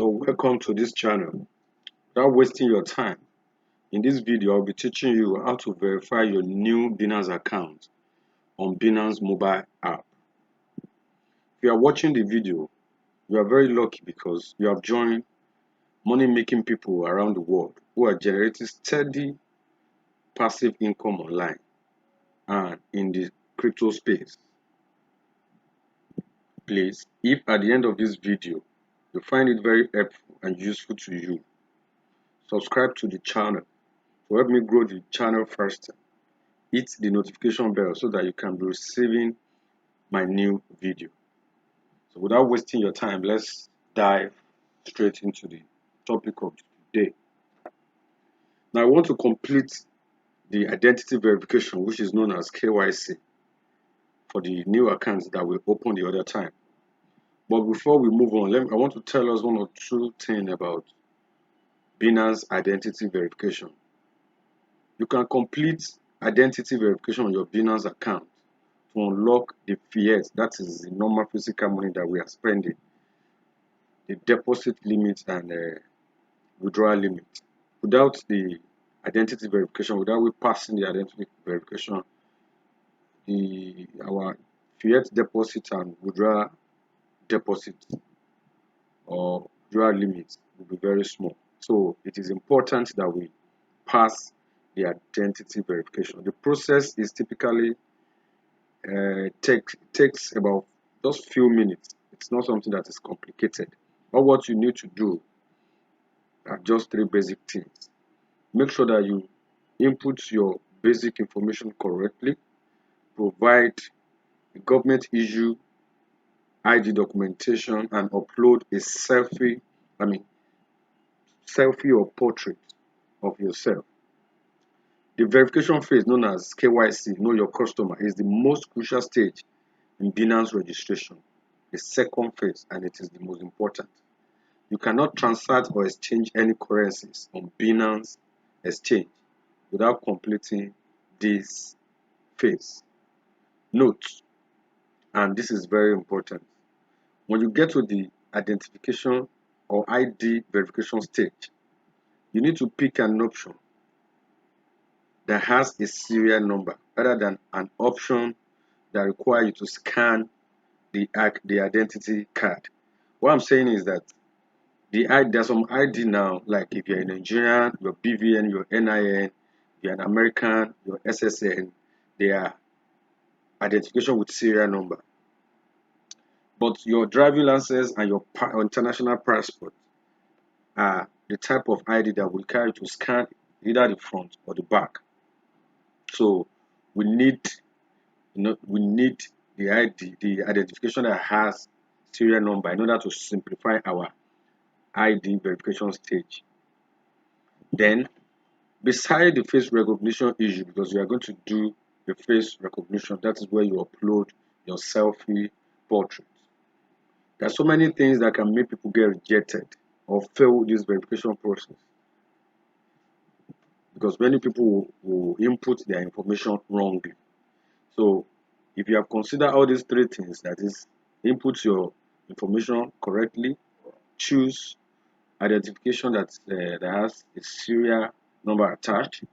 So welcome to this channel. Without wasting your time, in this video I'll be teaching you how to verify your new Binance account on Binance mobile app. If you are watching the video, you are very lucky because you have joined money-making people around the world who are generating steady passive income online and in the crypto space. Please, if at the end of this video you find it very helpful and useful to you, subscribe to the channel to help me grow the channel faster. Hit the notification bell so that you can be receiving my new video. So without wasting your time, let's dive straight into the topic of today. Now I want to complete the identity verification, which is known as KYC, for the new accounts that we opened the other time. But before we move on, I want to tell us one or two things about Binance identity verification. You can complete identity verification on your Binance account to unlock the fiat, that is the normal physical money that we are spending, the deposit limit and withdrawal limit. Without the identity verification, without we passing the identity verification, our fiat deposit and withdrawal deposit or withdrawal limit will be very small. So it is important that we pass the identity verification. The process is typically takes about just few minutes. It's not something that is complicated. But what you need to do are just three basic things. Make sure that you input your basic information correctly. Provide a government issue ID documentation and upload a selfie or portrait of yourself. The verification phase, known as KYC, know your customer, is the most crucial stage in Binance registration, the second phase, and it is the most important. You cannot transact or exchange any currencies on Binance exchange without completing this phase. Note, and this is very important, when you get to the identification or ID verification stage, you need to pick an option that has a serial number rather than an option that requires you to scan the identity card. What I'm saying is that there's some ID now, like if you're a Nigerian, your BVN, your NIN, you're an American, your SSN, they are identification with serial number. But your driving license and your international passport are the type of ID that will carry to scan either the front or the back. So we need the ID, the identification that has serial number in order to simplify our ID verification stage. Then, beside the face recognition issue, because you are going to do the face recognition, that is where you upload your selfie portrait. There are so many things that can make people get rejected or fail this verification process, because many people will input their information wrongly. So if you have considered all these three things, that is, input your information correctly, choose identification that has a serial number attached,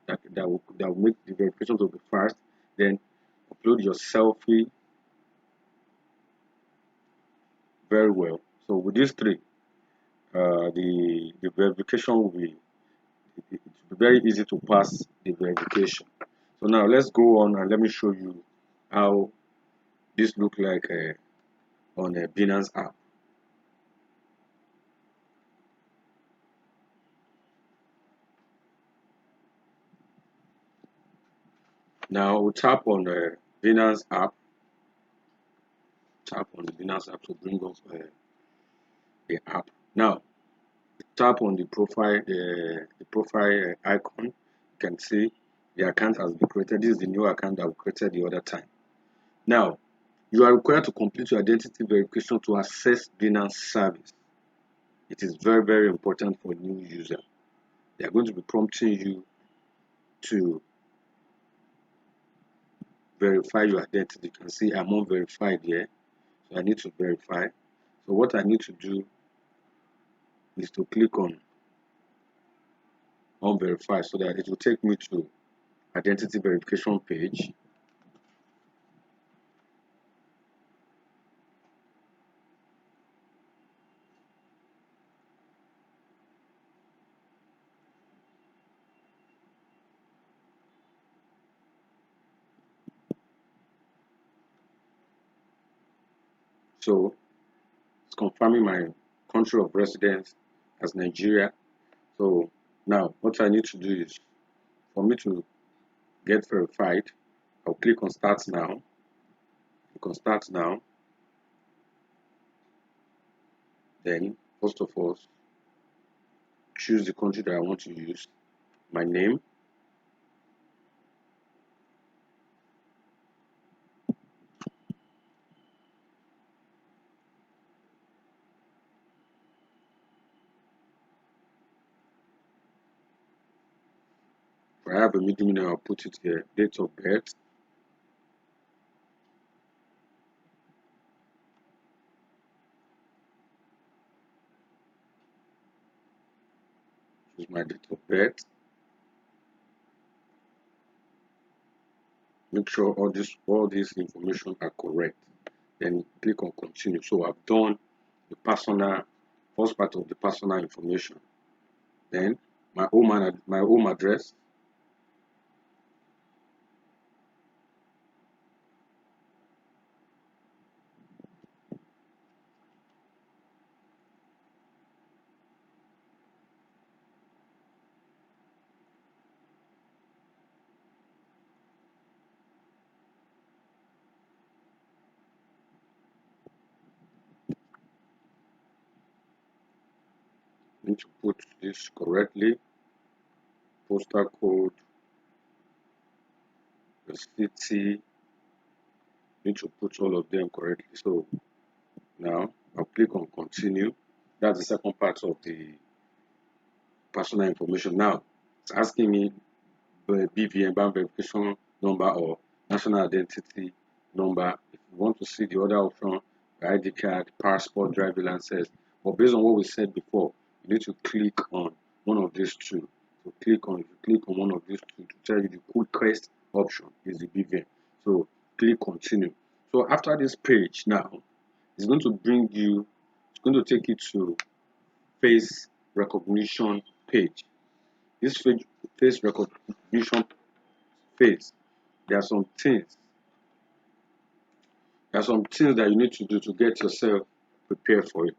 that will make the verification to be fast, then upload your selfie very well. So with these three, the verification will be very easy to pass the verification. So now let's go on and let me show you how this look like on a Binance app. Now we tap on the Binance app. Tap on the Binance app to bring up the app. Now tap on the profile icon. You can see the account has been created. This is the new account that we created the other time. Now you are required to complete your identity verification to access Binance service. It is very, very important for new user. They are going to be prompting you to verify your identity. You can see I'm unverified here, so I need to verify. So what I need to do is to click on verify, so that it will take me to identity verification page. So it's confirming my country of residence as Nigeria. So now what I need to do is, for me to get verified, I'll click on start now. Click on start now. Then first of all, choose the country that I want to use. My name, if I have a middle name, I'll put it here. Date of birth, choose my date of birth. Make sure all this information are correct. Then click on continue. So I've done the first part of the personal information. Then my home address, need to put this correctly. Postal code, the city, need to put all of them correctly. So now I'll click on continue. That's the second part of the personal information. Now it's asking me the BVN, bank verification number, or national identity number. If you want to see the other option, the ID card, passport, driving license, but based on what we said before, you need to click on one of these two. So if you click on one of these two, to tell you the quickest option is the BVN. So click continue. So after this page now, it's going to take you to face recognition page. This face recognition phase, there are some things that you need to do to get yourself prepared for it.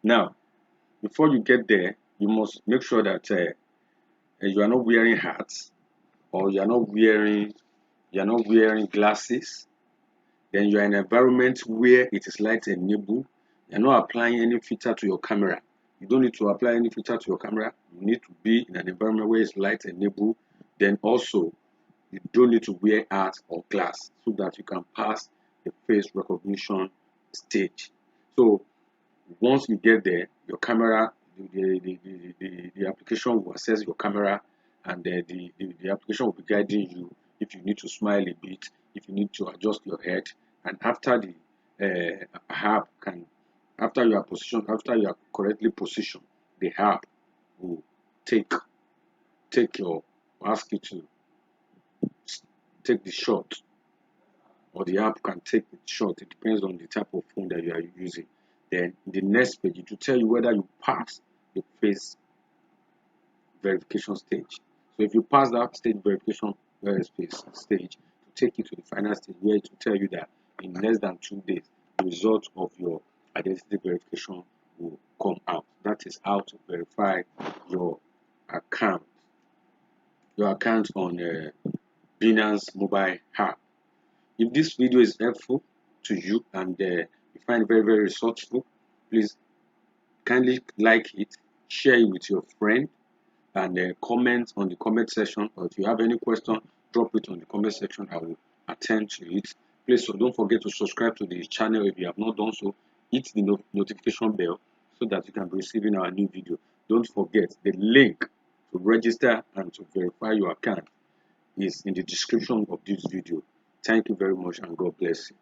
Now, before you get there, you must make sure that you are not wearing hats, or you are not wearing glasses. Then you are in an environment where it is light enabled. You are not applying any filter to your camera. You don't need to apply any filter to your camera. You need to be in an environment where it's light enabled. Then also, you don't need to wear hat or glass, so that you can pass the face recognition stage. So once you get there, your camera, the application will assess your camera, and the application will be guiding you if you need to smile a bit, if you need to adjust your head. And after the app can after you are correctly positioned, the app will take ask you to take the shot, or the app can take the shot. It depends on the type of phone that you are using. Then the next page, it will tell you whether you pass the face verification stage. So if you pass that stage verification stage, to take you to the final stage, where it will tell you that in less than 2 days, the result of your identity verification will come out. That is how to verify your account, on Binance mobile app. If this video is helpful to you, and you find it very, very resourceful, please kindly like it, share it with your friend, and comment on the comment section. Or if you have any question, drop it on the comment section. I will attend to it. Please, so don't forget to subscribe to the channel if you have not done so. Hit the notification bell, so that you can be receiving our new video. Don't forget, the link to register and to verify your account is in the description of this video. Thank you very much, and God bless you.